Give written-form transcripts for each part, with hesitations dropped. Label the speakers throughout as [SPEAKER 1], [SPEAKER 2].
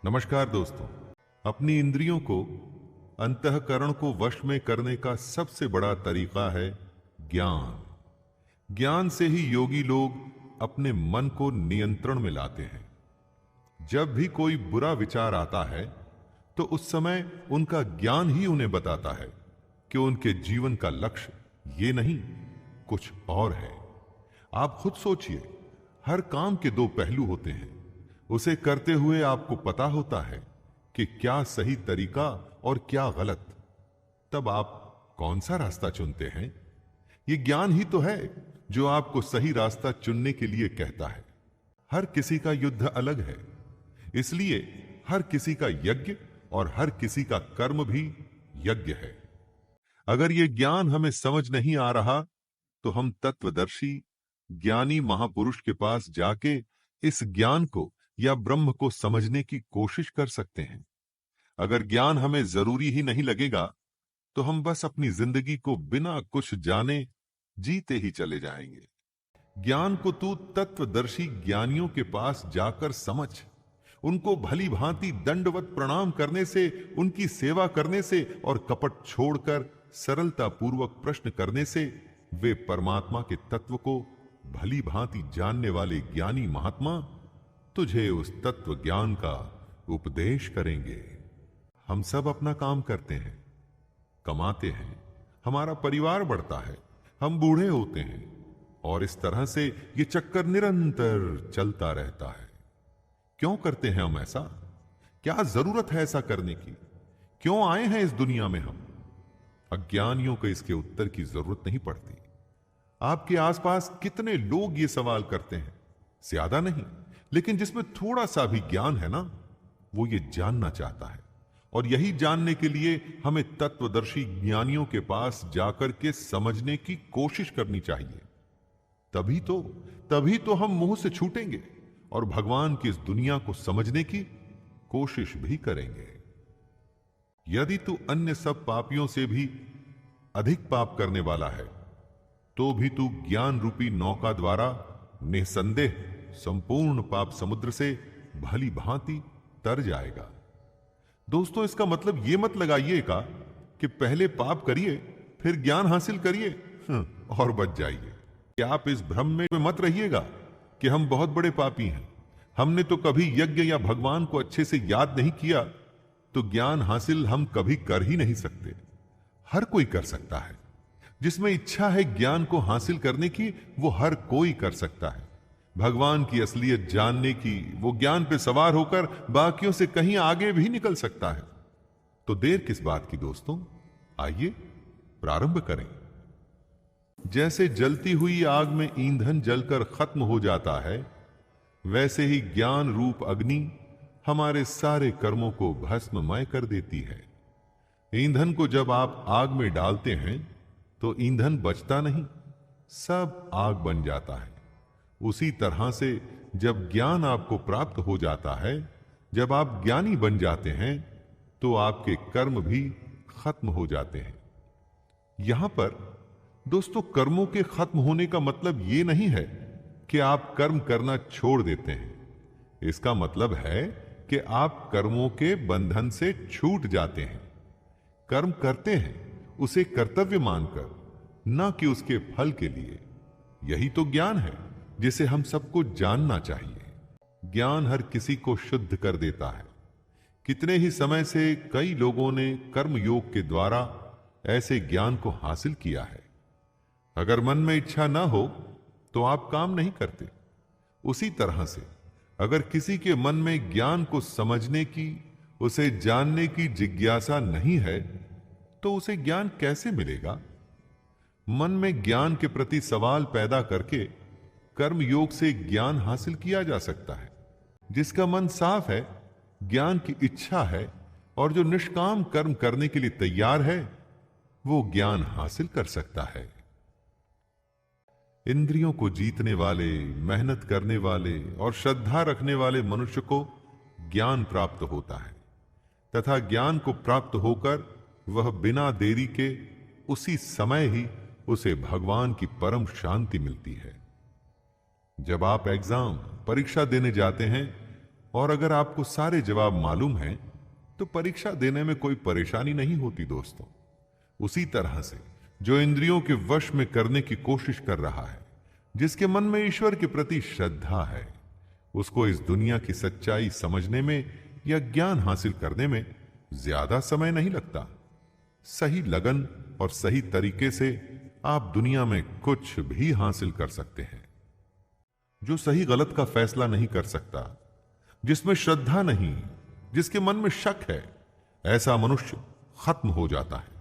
[SPEAKER 1] नमस्कार दोस्तों। अपनी इंद्रियों को, अंतःकरण को वश में करने का सबसे बड़ा तरीका है ज्ञान। ज्ञान से ही योगी लोग अपने मन को नियंत्रण में लाते हैं। जब भी कोई बुरा विचार आता है तो उस समय उनका ज्ञान ही उन्हें बताता है कि उनके जीवन का लक्ष्य ये नहीं, कुछ और है। आप खुद सोचिए, हर काम के दो पहलू होते हैं। उसे करते हुए आपको पता होता है कि क्या सही तरीका और क्या गलत। तब आप कौन सा रास्ता चुनते हैं? ये ज्ञान ही तो है जो आपको सही रास्ता चुनने के लिए कहता है। हर किसी का युद्ध अलग है, इसलिए हर किसी का यज्ञ और हर किसी का कर्म भी यज्ञ है। अगर ये ज्ञान हमें समझ नहीं आ रहा तो हम तत्वदर्शी ज्ञानी महापुरुष के पास जाके इस ज्ञान को या ब्रह्म को समझने की कोशिश कर सकते हैं। अगर ज्ञान हमें जरूरी ही नहीं लगेगा तो हम बस अपनी जिंदगी को बिना कुछ जाने जीते ही चले जाएंगे। ज्ञान को तू तत्वदर्शी ज्ञानियों के पास जाकर समझ। उनको भली भांति दंडवत प्रणाम करने से, उनकी सेवा करने से और कपट छोड़कर सरलता पूर्वक प्रश्न करने से वे परमात्मा के तत्व को भली भांति जानने वाले ज्ञानी महात्मा तुझे उस तत्व ज्ञान का उपदेश करेंगे। हम सब अपना काम करते हैं, कमाते हैं, हमारा परिवार बढ़ता है, हम बूढ़े होते हैं और इस तरह से ये चक्कर निरंतर चलता रहता है। क्यों करते हैं हम ऐसा? क्या जरूरत है ऐसा करने की? क्यों आए हैं इस दुनिया में हम? अज्ञानियों को इसके उत्तर की जरूरत नहीं पड़ती। आपके आसपास कितने लोग ये सवाल करते हैं? ज्यादा नहीं, लेकिन जिसमें थोड़ा सा भी ज्ञान है ना, वो ये जानना चाहता है। और यही जानने के लिए हमें तत्वदर्शी ज्ञानियों के पास जाकर के समझने की कोशिश करनी चाहिए। तभी तो हम मुंह से छूटेंगे और भगवान की इस दुनिया को समझने की कोशिश भी करेंगे। यदि तू अन्य सब पापियों से भी अधिक पाप करने वाला है तो भी तू ज्ञान रूपी नौका द्वारा निसंदेह संपूर्ण पाप समुद्र से भली भांति तर जाएगा। दोस्तों, इसका मतलब यह मत लगाइएगा कि पहले पाप करिए फिर ज्ञान हासिल करिए और बच जाइए। कि आप इस भ्रम में मत रहिएगा कि हम बहुत बड़े पापी हैं, हमने तो कभी यज्ञ या भगवान को अच्छे से याद नहीं किया, तो ज्ञान हासिल हम कभी कर ही नहीं सकते। हर कोई कर सकता है। जिसमें इच्छा है ज्ञान को हासिल करने की, वो हर कोई कर सकता है। भगवान की असलियत जानने की, वो ज्ञान पे सवार होकर बाकियों से कहीं आगे भी निकल सकता है। तो देर किस बात की दोस्तों, आइए प्रारंभ करें। जैसे जलती हुई आग में ईंधन जलकर खत्म हो जाता है, वैसे ही ज्ञान रूप अग्नि हमारे सारे कर्मों को भस्ममय कर देती है। ईंधन को जब आप आग में डालते हैं तो ईंधन बचता नहीं, सब आग बन जाता है। उसी तरह से जब ज्ञान आपको प्राप्त हो जाता है, जब आप ज्ञानी बन जाते हैं, तो आपके कर्म भी खत्म हो जाते हैं। यहां पर दोस्तों, कर्मों के खत्म होने का मतलब यह नहीं है कि आप कर्म करना छोड़ देते हैं। इसका मतलब है कि आप कर्मों के बंधन से छूट जाते हैं। कर्म करते हैं उसे कर्तव्य मानकर, न कि उसके फल के लिए। यही तो ज्ञान है जिसे हम सबको जानना चाहिए। ज्ञान हर किसी को शुद्ध कर देता है। कितने ही समय से कई लोगों ने कर्म योग के द्वारा ऐसे ज्ञान को हासिल किया है। अगर मन में इच्छा ना हो तो आप काम नहीं करते। उसी तरह से अगर किसी के मन में ज्ञान को समझने की, उसे जानने की जिज्ञासा नहीं है, तो उसे ज्ञान कैसे मिलेगा? मन में ज्ञान के प्रति सवाल पैदा करके कर्म योग से ज्ञान हासिल किया जा सकता है। जिसका मन साफ है, ज्ञान की इच्छा है और जो निष्काम कर्म करने के लिए तैयार है, वो ज्ञान हासिल कर सकता है। इंद्रियों को जीतने वाले, मेहनत करने वाले और श्रद्धा रखने वाले मनुष्य को ज्ञान प्राप्त होता है तथा ज्ञान को प्राप्त होकर वह बिना देरी के उसी समय ही उसे भगवान की परम शांति मिलती है। जब आप एग्जाम, परीक्षा देने जाते हैं और अगर आपको सारे जवाब मालूम हैं तो परीक्षा देने में कोई परेशानी नहीं होती दोस्तों। उसी तरह से जो इंद्रियों के वश में करने की कोशिश कर रहा है, जिसके मन में ईश्वर के प्रति श्रद्धा है, उसको इस दुनिया की सच्चाई समझने में या ज्ञान हासिल करने में ज्यादा समय नहीं लगता। सही लगन और सही तरीके से आप दुनिया में कुछ भी हासिल कर सकते हैं। जो सही गलत का फैसला नहीं कर सकता, जिसमें श्रद्धा नहीं, जिसके मन में शक है, ऐसा मनुष्य खत्म हो जाता है।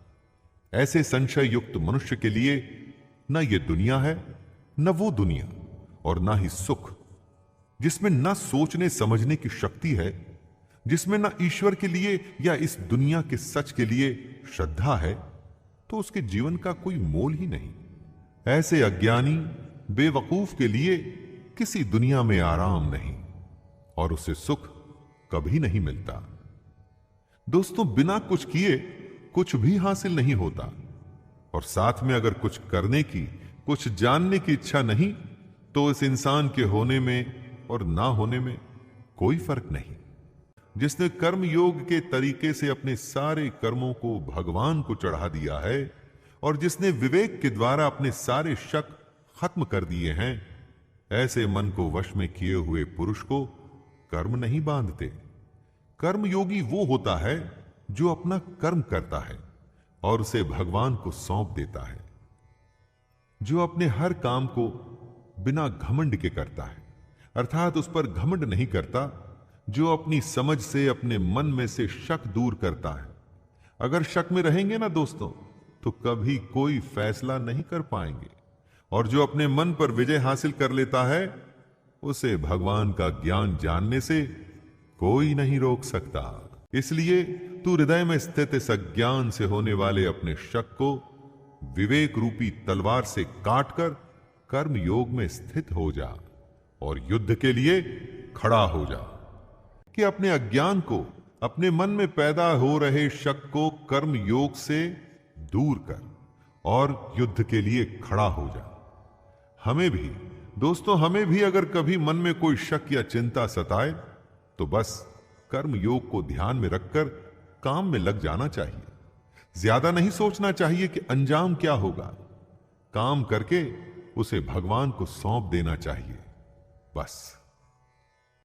[SPEAKER 1] ऐसे संशय युक्त मनुष्य के लिए न ये दुनिया है, न वो दुनिया, और ना ही सुख। जिसमें न सोचने समझने की शक्ति है, जिसमें न ईश्वर के लिए या इस दुनिया के सच के लिए श्रद्धा है, तो उसके जीवन का कोई मोल ही नहीं। ऐसे अज्ञानी बेवकूफ के लिए किसी दुनिया में आराम नहीं और उसे सुख कभी नहीं मिलता। दोस्तों, बिना कुछ किए कुछ भी हासिल नहीं होता, और साथ में अगर कुछ करने की, कुछ जानने की इच्छा नहीं, तो इस इंसान के होने में और ना होने में कोई फर्क नहीं। जिसने कर्म योग के तरीके से अपने सारे कर्मों को भगवान को चढ़ा दिया है, और जिसने विवेक के द्वारा अपने सारे शक खत्म कर दिए हैं, ऐसे मन को वश में किए हुए पुरुष को कर्म नहीं बांधते। कर्म योगी वो होता है जो अपना कर्म करता है और उसे भगवान को सौंप देता है, जो अपने हर काम को बिना घमंड के करता है, अर्थात उस पर घमंड नहीं करता, जो अपनी समझ से अपने मन में से शक दूर करता है। अगर शक में रहेंगे ना दोस्तों, तो कभी कोई फैसला नहीं कर पाएंगे, और जो अपने मन पर विजय हासिल कर लेता है, उसे भगवान का ज्ञान जानने से कोई नहीं रोक सकता। इसलिए तू हृदय में स्थित इस अज्ञान से होने वाले अपने शक को विवेक रूपी तलवार से काटकर कर्म योग में स्थित हो जा और युद्ध के लिए खड़ा हो जा, कि अपने अज्ञान को, अपने मन में पैदा हो रहे शक को कर्म योग से दूर कर और युद्ध के लिए खड़ा हो जा। हमें भी दोस्तों, हमें भी अगर कभी मन में कोई शक या चिंता सताए, तो बस कर्म योग को ध्यान में रखकर काम में लग जाना चाहिए। ज्यादा नहीं सोचना चाहिए कि अंजाम क्या होगा। काम करके उसे भगवान को सौंप देना चाहिए, बस।